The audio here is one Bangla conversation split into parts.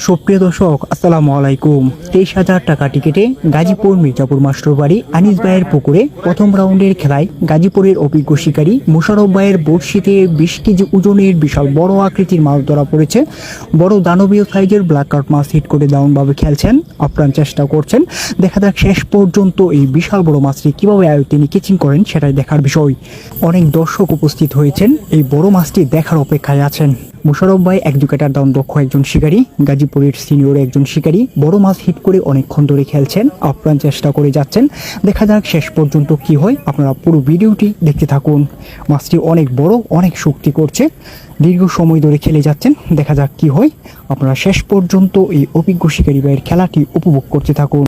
সুপ্রিয় দর্শক, আসসালামু আলাইকুম। 23,000 টাকা টিকেটে গাজীপুর মির্জাপুর মাস্টার বাড়ি আনিস ভাইয়ের পুকুরে প্রথম রাউন্ডের খেলায় গাজীপুরের অভিজ্ঞ শিকারী মোশারফ ভাইয়ের বড়শিতে 20 কেজি ওজনের বিশাল বড় আকৃতির মাছ ধরা পড়েছে। বড় দানবীয় সাইজের ব্ল্যাক কার্প মাছ হিট করে দারুণভাবে খেলছেন, আপ্রাণ চেষ্টা করছেন। দেখা যাক শেষ পর্যন্ত এই বিশাল বড় মাছটি কিভাবে তিনি কেচিং করেন, সেটাই দেখার বিষয়। অনেক দর্শক উপস্থিত হয়েছেন, এই বড় মাছটি দেখার অপেক্ষায় আছেন। মোশারফ ভাই এডুকেটার দাম দক্ষ একজন শিকারী, গাজীপুরের সিনিয়র একজন শিকারী। বড় মাছ হিট করে অনেকক্ষণ ধরে খেলছেন, আপ্রাণ চেষ্টা করে যাচ্ছেন। দেখা যাক শেষ পর্যন্ত কি হয়, আপনারা পুরো ভিডিওটি দেখতে থাকুন। মাছটি অনেক বড়, অনেক শক্তি করছে, দীর্ঘ সময় ধরে খেলে যাচ্ছেন। দেখা যাক কি হয়, আপনারা শেষ পর্যন্ত এই অভিজ্ঞ শিকারী ভাইয়ের খেলাটি উপভোগ করতে থাকুন।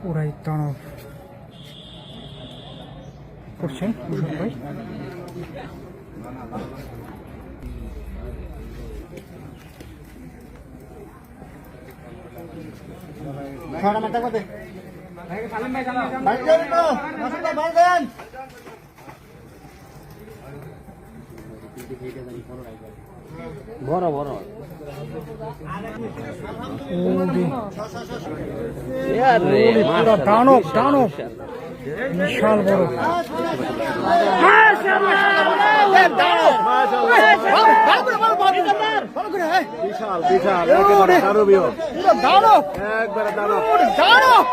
ওরাই দানব করছেন মোশারফ ভাই। বড় বড় দানব দানব বিশাল বড়। বিশাল বিশাল একেবারে দানবীয় দানব, একবারে দানব দানব।